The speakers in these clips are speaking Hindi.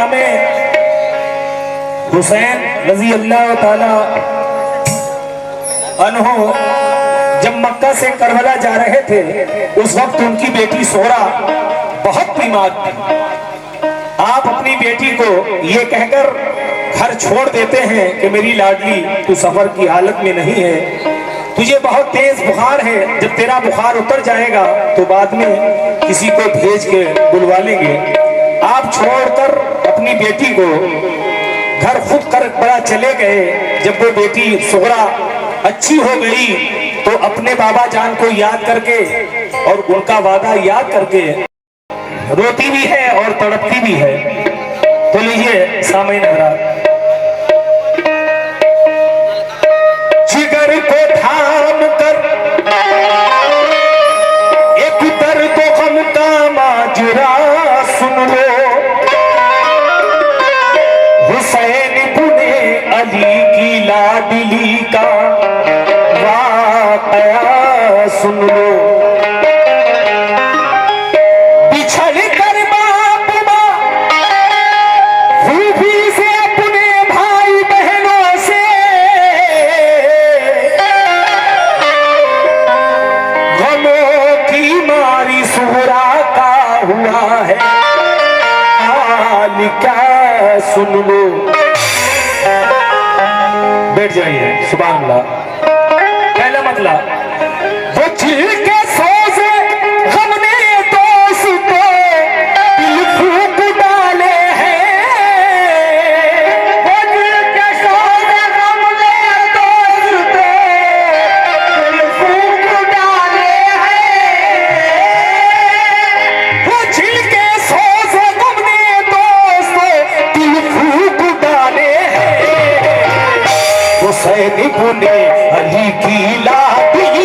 इमाम हुसैन रजी अल्लाह ताला अन्हो जब मक्का से करबला जा रहे थे, उस वक्त उनकी बेटी सोहरा बहुत बीमार थी। आप अपनी बेटी को ये कहकर घर छोड़ देते हैं कि मेरी लाडली, तू सफर की हालत में नहीं है, तुझे बहुत तेज बुखार है, जब तेरा बुखार उतर जाएगा तो बाद में किसी को भेज के बुलवा लेंगे। आप छोड़कर अपनी बेटी को घर खुद कर बड़ा चले गए। जब वो बेटी सोहरा अच्छी हो गई तो अपने बाबा जान को याद करके और उनका वादा याद करके रोती भी है और तड़पती भी है। तो लीजिए सामईन हज़रात, जिगर को थाम कर एक दर्द गम का माजरा सुन लो, हुसैन बुने अली की लाडली का वाक़या सुन लो। बिछड़ कर बाप माँ खूबी से अपने भाई बहनों से, गमों की मारी सोहरा का हुआ है हाल क्या सुन लो। बैठ जाइए। सुभान अल्लाह। पहला मतलब, वो चिल के सोचे हमने दोस्तों दिल फूक डाले हैं, वो चिल के सोचे हमने दोस्तों दिल फूक डाले हैं, वो चिल के सोचे हमने दोस्तों दिल फूक डाले हैं, हुसैन बुने अली की लाडली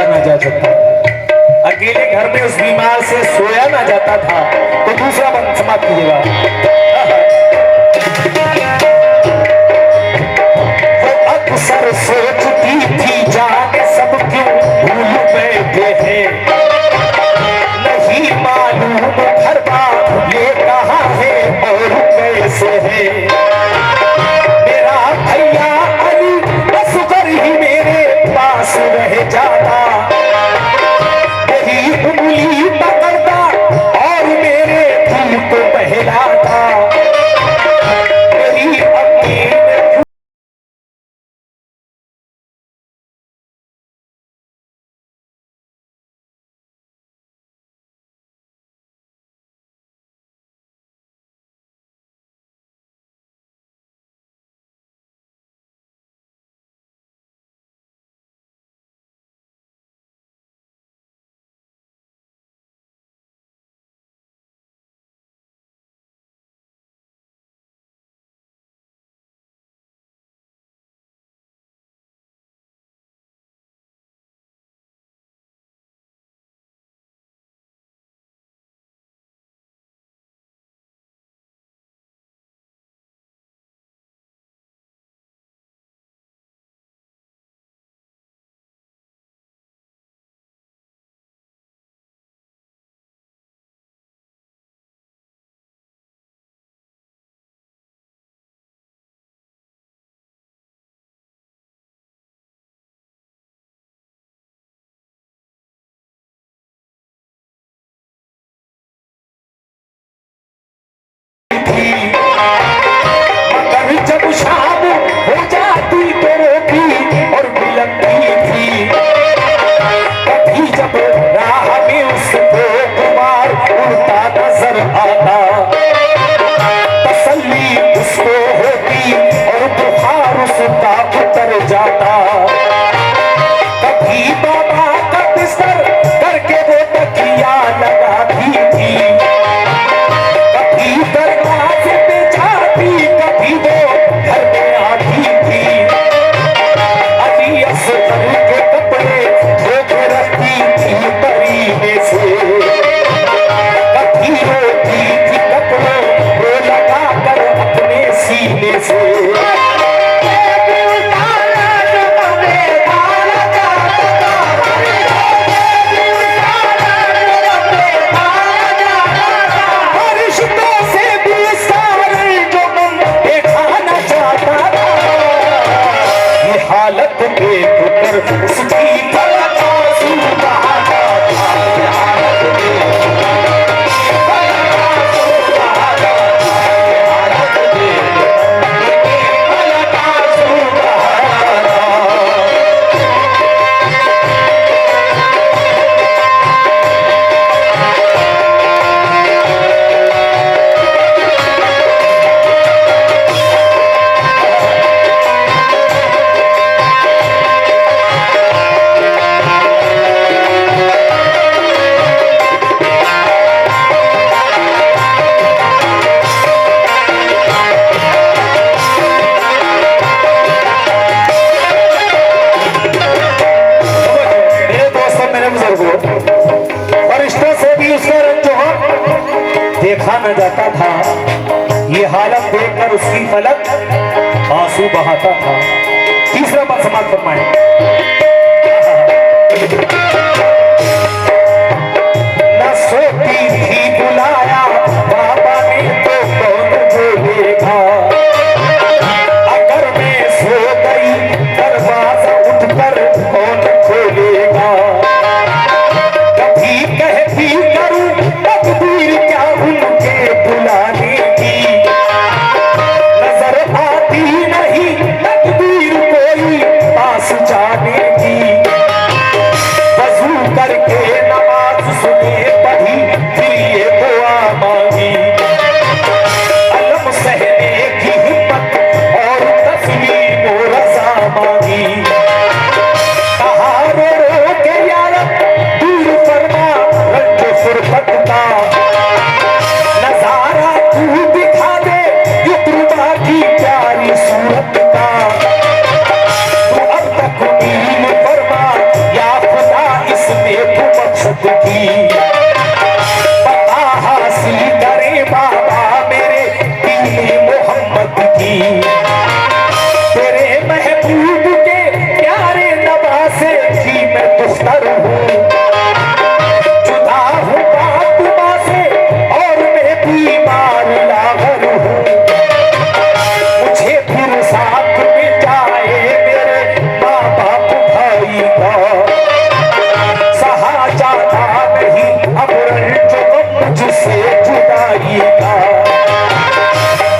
सोया ना जा सकता, अकेले घर में उस बीमार से सोया ना जाता था। तो दूसरा बंद समाप्त कीजिएगा। वो अक्सर सोचती थी जाने सब क्यों भूल बैठे हैं, नहीं मालूम घर बार ये कहाँ है और कैसे है। मेरा भैया अली असगर ही मेरे पास रह जाता, यही उंगली पकड़ता और मेरे दिल को बहलाता। मेरी अम्मी ने मगर जब शाम हो जाती तो रोती और बिलखती थी। कभी जब राह में उसको कुमार उड़ता नजर आता, तसल्ली उसको होती और बुखार उसका उतर जाता। कभी बाबा का बिस्तर करके वो तकिया लगाती थी, कभी दरवाजे पे जाती, कभी वो घर में आती थी। अली असगर के कपड़े धो के रखती थी परीने से, कभी रोती थी कपड़ों को लगा कर अपने सीने से। हालत देख कर उसकी पलक आंसू बहाता था, हालत देख पलक आंसू बहाता था। फरिश्तों से भी उसका रंग जोहर देखा न जाता था। ये हालत देखकर उसकी फलक आंसू बहाता था। तीसरा बात समाप्त फरमाएं। न सोती थी बुलाया बाबा ने तो कौन बोलेगा, अगर मैं सो गई दरवाजा उठकर कौन खोलेगा। कभी कहती करूं तकदीर क्या उनके बुलाने की, नजर आती नहीं तकदीर कोई पास जाने की पता हासिल करे बाबा मेरे दीन मोहम्मद की। तेरे महबूब के प्यारे नवासे की मैं दुख्तर हूँ, जुदा हूँ बाप माँ से और मैं बीमार लागर हूँ। मुझे फिर साथ मिल जाए मेरे माँ बाप भाई का, सहा जाता नहीं अब रंज गम मुझसे जुदाई का।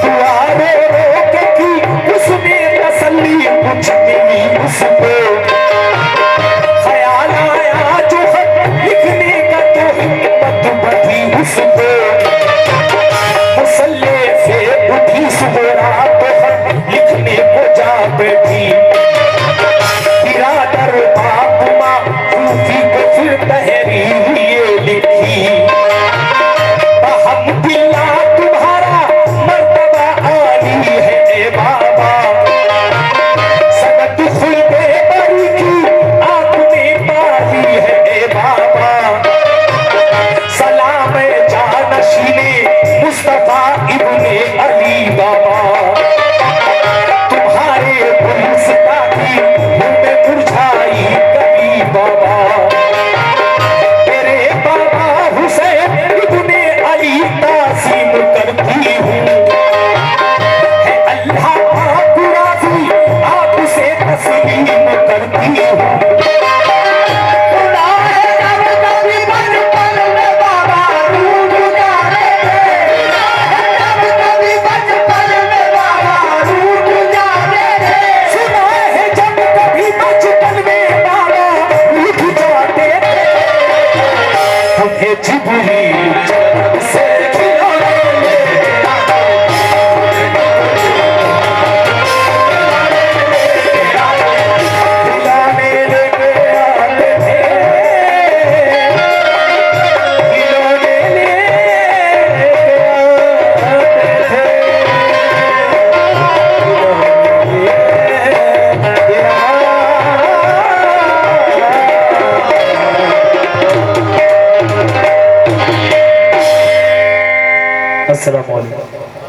दुआ रो रो के की उसने तसल्ली कुछ मिली उसको, ख्याल आया जो खत लिखने का तो हिम्मत बढ़ी उसको। मुसल्ले से उठी सुबह तो खत लिखने को जा बैठी, बिरादर बाप माँ सूफी को फिर तहरीर ये लिखी। अहमदिल्ला तुम्हारा मर्तबा आली है ए बाबा, सनत खुलदे बरी की आपने पाली है ए बाबा। सलाम जानशीने मुस्तफा इब्ने अली बाबा, तुम्हारे गुलसिता की में मुरझाई कली बाबा। मेरे बाबा हुसैन इब्ने अली तासीम करती हूँ, है अल्लाह पाक राज़ी आपसे तस्लीम करती हूँ। सुना है जब कभी बचपन में बाबा रूठ जाते थे, तुम्हें जिब्रील जन्नत से खिलाने लेके आते थे, खिलौने लेके आते थे। अस्सलाम वालेकुम।